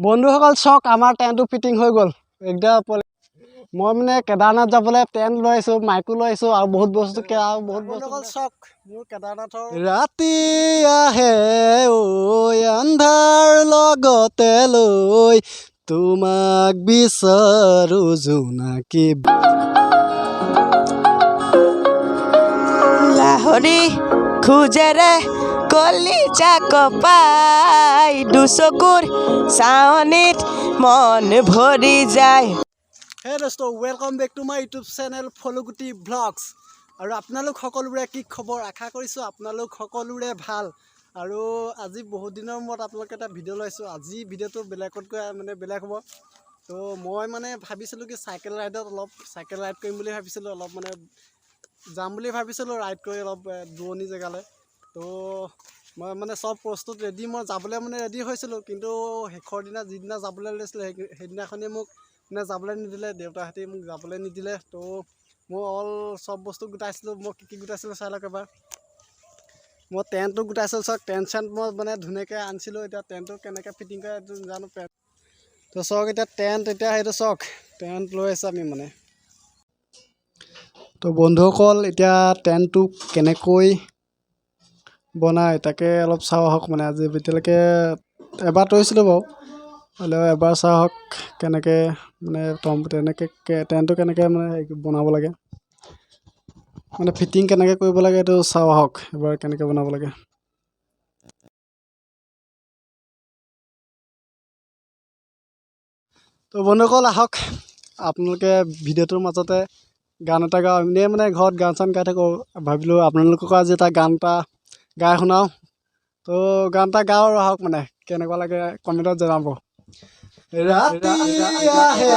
বন্ধুসকল চক আমাৰ টেণ্টটো ফিটিং হৈ গ'ল একদম মই মানে কেদাৰনাথ যাবলৈ টেণ্ট লৈ আহিছোঁ মাইকো লৈ আহিছোঁ আৰু বহুত বস্তু চক মোৰ কেদাৰনাথৰ ৰাতি আহে ঐ আন্ধাৰ লগতে লৈ তোমাক বিচাৰো জোনাকী লাহৰি খোজেৰে কলিজা কপাই দুচকুৰ চাৱনিত মন ভৰি যায়। হে দোস্ত welcome back to my YouTube channel ফলুগুটি ব্লগছ আৰু আপোনালোক সকলোৰে কি খবৰ আশা কৰিছোঁ আপোনালোক সকলোৰে ভাল আৰু আজি বহুত দিনৰ মূৰত আপোনালোকে এটা ভিডিঅ' লৈছোঁ আজি ভিডিঅ'টো বেলেগতকৈ মানে বেলেগ হ'ব তো মই মানে ভাবিছিলোঁ কি চাইকেল ৰাইড কৰিম বুলি ভাবিছিলোঁ অলপ মানে যাম বুলি ভাবিছিলোঁ ৰাইড কৰি অলপ দূৰণি জেগালৈ তো মই মানে চব প্ৰস্তুত ৰেডি মই যাবলৈ মানে ৰেডি হৈছিলোঁ কিন্তু শেষৰ দিনা যিদিনা যাবলৈ লৈছিলোঁ সেইদিনাখনেই মোক মানে যাবলৈ নিদিলে দেউতাহঁতে মোক যাবলৈ নিদিলে তো মই চব বস্তু গোটাইছিলোঁ মই কি গোটাইছিলোঁ চাই লওক এবাৰ মই টেণ্টটো গোটাইছিলোঁ চাওক টেণ্ট মই মানে ধুনীয়াকৈ আনিছিলোঁ এতিয়া টেণ্টটো কেনেকৈ ফিটিং কৰে এইটো জানো তো চাওক এতিয়া সেইটো চাওক টেণ্ট লৈ আছোঁ আমি মানে তো বন্ধুসকল এতিয়া টেণ্টটো কেনেকৈ বনাই তাকে অলপ চাওঁ আহক মানে আজি এতিয়ালৈকে এবাৰ তৰিছিলোঁ বাৰু হ'লেও এবাৰ চাওঁ আহক কেনেকৈ মানে তেনেকৈ টেণ্টটো কেনেকৈ মানে বনাব লাগে মানে ফিটিং কেনেকৈ কৰিব লাগে এইটো চাওঁ আহক এবাৰ কেনেকৈ বনাব লাগে তো বন্ধুসকল আহক আপোনালোকে ভিডিঅ'টোৰ মাজতে গান এটা গাওঁ এনেই মানে ঘৰত গান চান গাই থাকোঁ ভাবিলোঁ আপোনালোকক আজি এটা গান এটা গাই শুনাওঁ তো গান এটা গাওঁ আৰু আহক মানে কেনেকুৱা লাগে কমেণ্টত জনাব ৰাতি আহে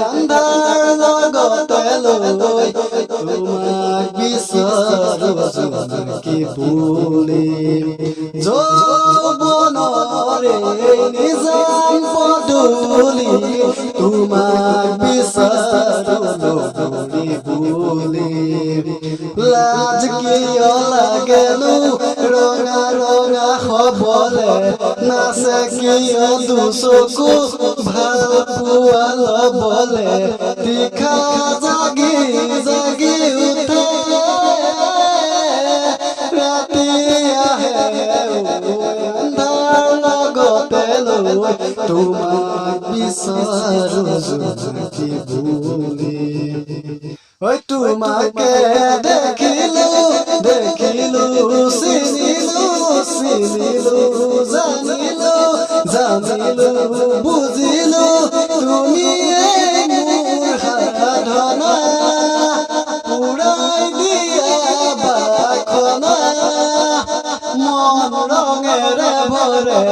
আন্ধাৰ লগতে লৈ তোমাক বিচাৰো জোনাকী বুলি যৌৱনৰে নিজান পদূলি তোমাক বিচাৰো লগৰী বুলি লাজ কিয় লাগেনো ৰঙা ৰঙা হবলে নাচে কিয় দুচকু ভাল পোৱা লবলে তীখা জাগি জাগি উঠে ৰাতি আহে আন্ধাৰ লগতে লৈ তোমাক বিচাৰো জোনাকী বুলি ঐ তোমাকে দেখিলো চিনিলো জানিলো বুজিলো তুমি মোৰ সাধনা উৰাই দিয়া বাখনা মন ৰঙেৰে ভৰে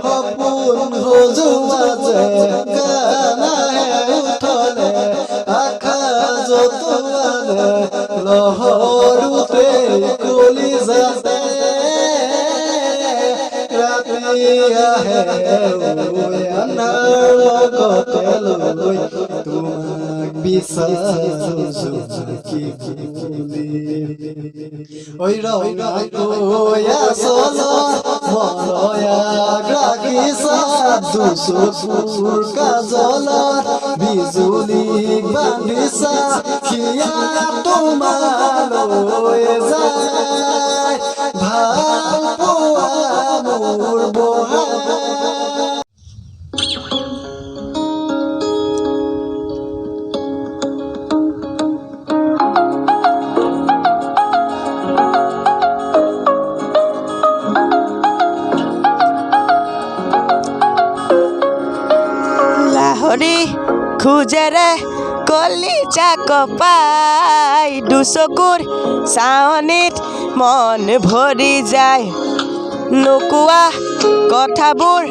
সপোন সজোৱা যে গানাহে উঠলে আশা জতুৱালে লহৰুতে কলিজাতে আহে আন্ধাৰ লগতে লৈ তোমাক বিচাৰো জোনাকী বুলি ঐ ৰঙাকৈ আচলত মৰয়াক ৰাখিছা দুচকুৰ কাজলত বিজুলীক বান্ধিছা সিয়া তোমালৈ যায় ভাল পোৱা মোৰ বহা লাহৰি খোজেৰে কলিজা কপাই দুচকুৰ চাৱনিত মন ভৰি যায় নোকোৱা কথাবোৰ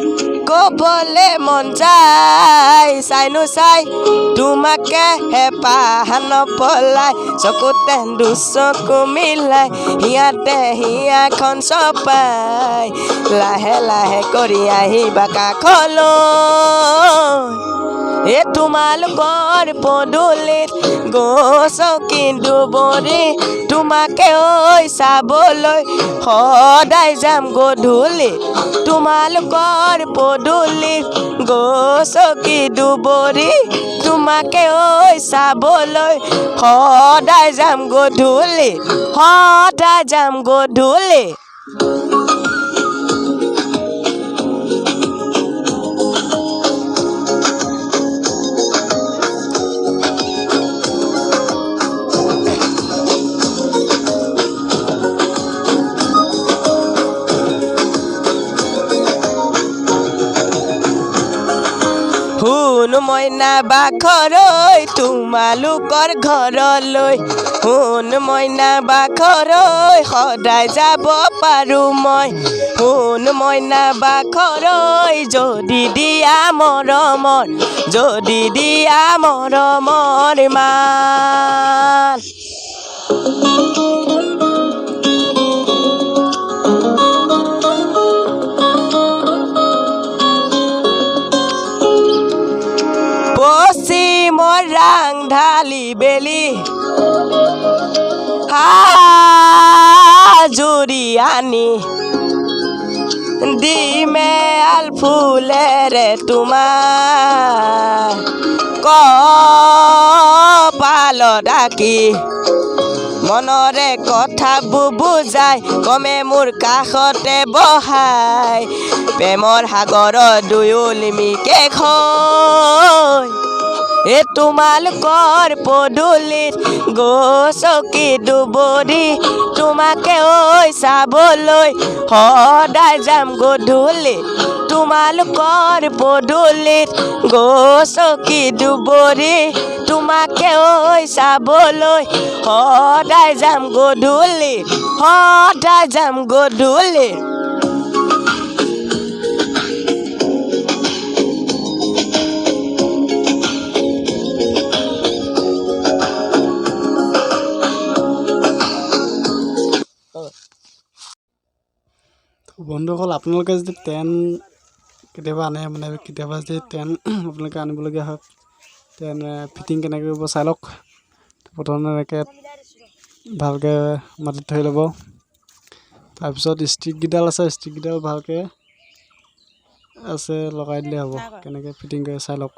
ক'বলে মন যায় চাইনো চাই তোমাকে হেঁপাহ নপলাই চকুতে দুচকু মিলাই হিয়াতে হিয়াখন চপাই লাহে লাহে কৰি আহিবা কাষলৈ তোমালোকৰ পদূলিত গছকি দুবৰি তোমাকে ঐ চাবলৈ সদায় যাম গধূলি তোমালোকৰ পদূলিত গছকি দুবৰি তোমাকে ঐ চাবলৈ সদায় যাম গধূলি সদায় যাম গধূলি শুন মইনা বাখৰৈ তোমালোকৰ ঘৰলৈ শুন মইনা বাখৰৈ সদায় যাব পাৰোঁ মই শুন মইনা বাখৰৈ যদি দিয়া মৰমৰ মান পশ্চিমৰ ৰাং ঢালি বেলি হাজুৰি আনি দিমেল ফুলেৰে তোমাৰ কপালত আঁকি মনৰে কথাবোৰ বুজাই কমে মোৰ কাষতে বহাই প্ৰেমৰ সাগৰৰ দুয়ো লিমিকে খৈ তোমালোকৰ পদূলিত গছকি দুবৰি তোমাকে ঐ চাবলৈ সদায় যাম গধূলি তোমালোকৰ পদূলিত গছকি দুবৰি তোমাকে ঐ চাবলৈ সদায় যাম গধূলি সদায় যাম গধূলি বন্ধুসকল আপোনালোকে যদি টেন কেতিয়াবা আনে মানে কেতিয়াবা যদি টেন আপোনালোকে আনিবলগীয়া হয় টেন ফিটিং কেনেকৈ কৰিব চাই লওক প্ৰথমে এনেকৈ ভালকৈ মাটিত ধৰি ল'ব তাৰপিছত ষ্টিককেইডাল আছে ষ্টিককেইডাল ভালকৈ আছে লগাই দিলে হ'ব কেনেকৈ ফিটিং কৰে চাই লওক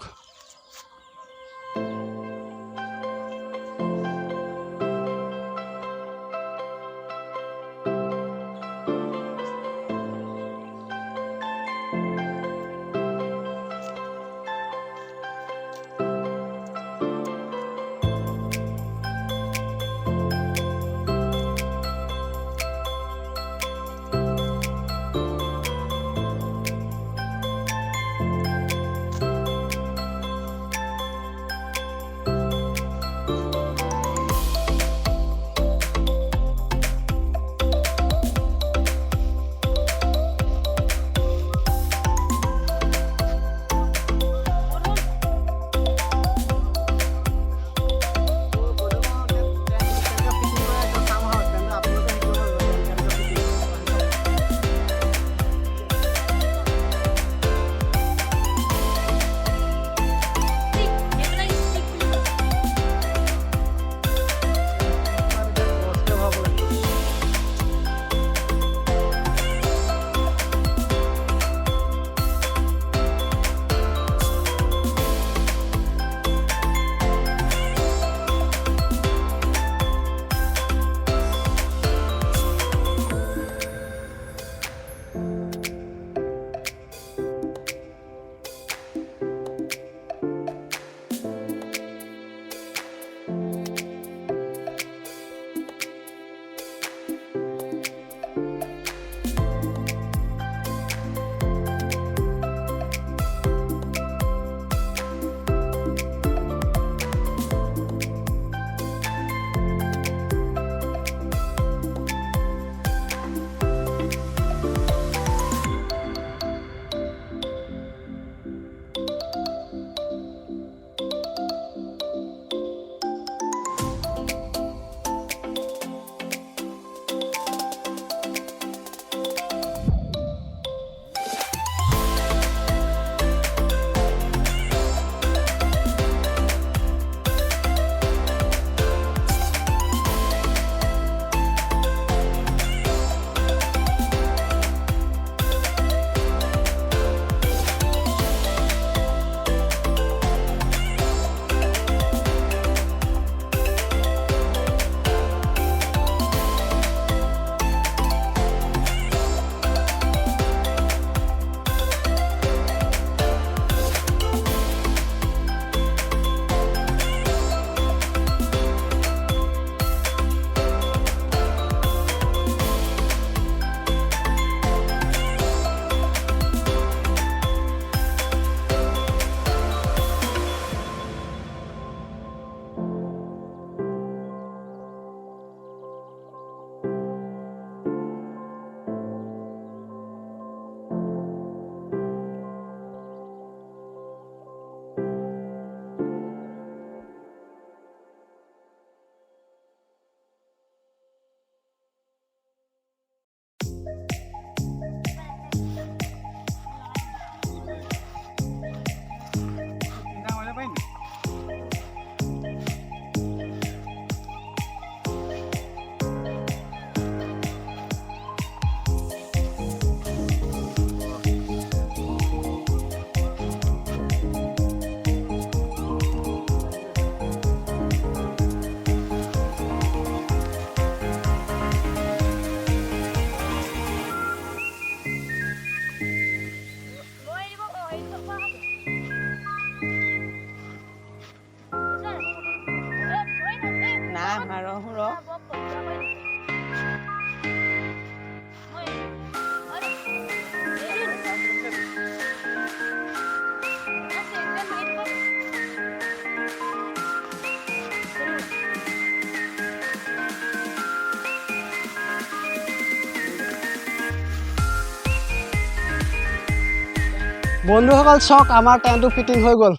বন্ধুসকল চাওক আমাৰ টেণ্টটো ফিটিং হৈ গ'ল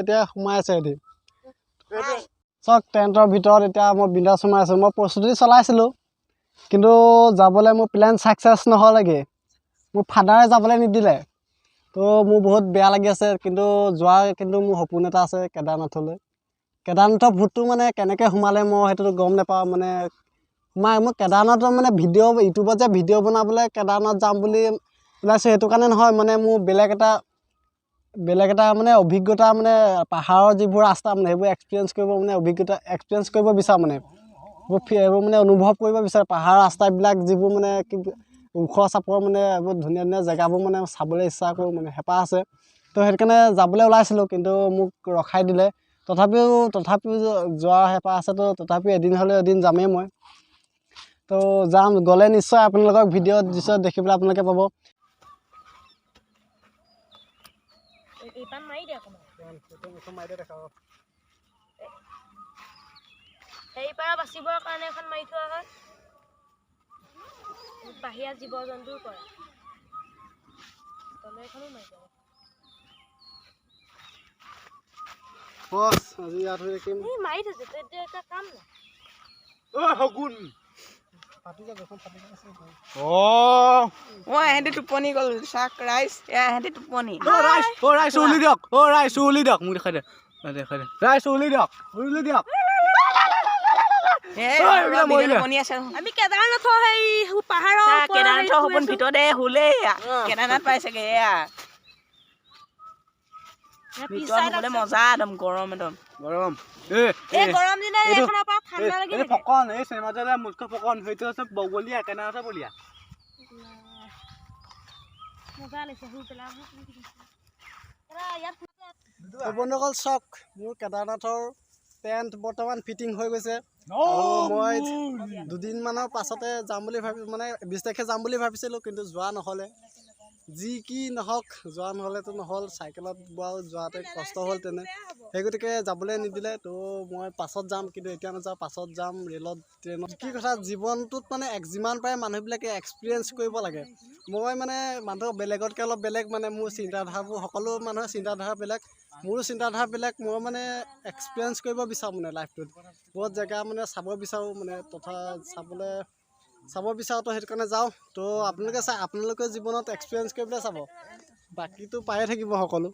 এতিয়া সোমাই আছে এটি চাওক টেণ্টৰ ভিতৰত এতিয়া মই বিন্দাছ সোমাই আছোঁ মই প্ৰস্তুতি চলাইছিলোঁ কিন্তু যাবলৈ মোৰ প্লেন ছাকচেছ নহ'লেগৈ মোৰ ফাদাৰে যাবলৈ নিদিলে তো মোৰ বহুত বেয়া লাগি আছে কিন্তু কিন্তু মোৰ সপোন এটা আছে কেদাৰনাথলৈ কেদাৰনাথৰ ভূতটো মানে কেনেকৈ সোমালে মই সেইটো গম নাপাওঁ মানে মই কেদাৰনাথৰ মানে ইউটিউবত যে ভিডিঅ' বনাবলৈ কেদাৰনাথ যাম বুলি ওলাইছোঁ সেইটো কাৰণে নহয় মানে মোৰ বেলেগ এটা মানে অভিজ্ঞতা মানে পাহাৰৰ যিবোৰ ৰাস্তা মানে সেইবোৰ এক্সপিৰিয়েঞ্চ কৰিব বিচাৰোঁ মানে এইবোৰ মানে অনুভৱ কৰিব বিচাৰোঁ পাহাৰৰ ৰাস্তাবিলাক যিবোৰ মানে ওখ চাপৰ মানে এইবোৰ ধুনীয়া ধুনীয়া জেগাবোৰ মানে চাবলৈ ইচ্ছা কৰোঁ মানে হেঁপাহ আছে তো সেইটো কাৰণে যাবলৈ ওলাইছিলোঁ কিন্তু মোক ৰখাই দিলে তথাপিও যোৱাৰ হেঁপাহ আছে তো তথাপিও এদিন হ'লেও এদিন যামেই মই তো যাম গ'লে নিশ্চয় আপোনালোকক ভিডিঅ'ত নিশ্চয় দেখিবলৈ আপোনালোকে পাব বাচিবৰ কাৰণে এখন মাৰি থোৱা হয় বাহিৰা জীৱ জন্তুৰ পৰা এখনো মাৰি থোৱা আজি ইয়াত হৈ দেখিম মাৰি থৈছে তেতিয়া এটা কাম নাই এহেঁতি টোপনি গ'ল চাক ৰাইচ এহেঁতি টোপনি ৰাইচ উলি দিয়ক মোক দেখাই দে ৰাইচ উলি দিয়ক আমি কেদাৰনাথৰ সেই পাহাৰৰ কেদাৰনাথৰ সপোন ভিতৰতে শুলে কেদাৰনাথ পাইছেগে এয়া মজা একদম গৰম গৰম দিনত এইখনৰ পৰা ঠাণ্ডা লাগি থাকে ফকন এই চিনেমাটোলে মুখ্য ফকন সেইটো আছে বগলীয়া কেদাৰনাথৰ বলীয়া মজা লাগিছে শুই পেলাই বন্ধুসকল চাওক মোৰ কেদাৰনাথৰ টেণ্ট বৰ্তমান ফিটিং হৈ গৈছে আৰু মই দুদিনমানৰ পাছতে যাম বুলি মানে 20 তাৰিখে যাম বুলি ভাবিছিলোঁ কিন্তু যোৱা নহ'লে যি কি নহওক যোৱা নহ'লেতো নহ'ল চাইকেলত বাৰু যোৱাতে কষ্ট হ'ল সেই গতিকে যাবলৈ নিদিলে তো মই পাছত যাম কিন্তু এতিয়া নাযাওঁ পাছত যাম ৰে'লত ট্ৰেইনত কি কথা জীৱনটোত মানে যিমান পাৰে মানুহবিলাকে এক্সপিৰিয়েঞ্চ কৰিব লাগে মই মানে মানুহ বেলেগতকৈ অলপ বেলেগ মানে মোৰ চিন্তাধাৰাবোৰ সকলো মানুহৰ চিন্তাধাৰা বেলেগ মোৰো চিন্তাধাৰা বেলেগ মই মানে এক্সপিৰিয়েঞ্চ কৰিব বিচাৰোঁ মানে লাইফটোত বহুত জেগা মানে চাব বিচাৰোঁ মানে চাব বিচাৰোঁ তো সেইটো কাৰণে যাওঁ তো আপোনালোকে জীৱনত এক্সপিৰিয়েঞ্চ কৰিবলৈ চাব বাকীটো পায়ে থাকিব সকলো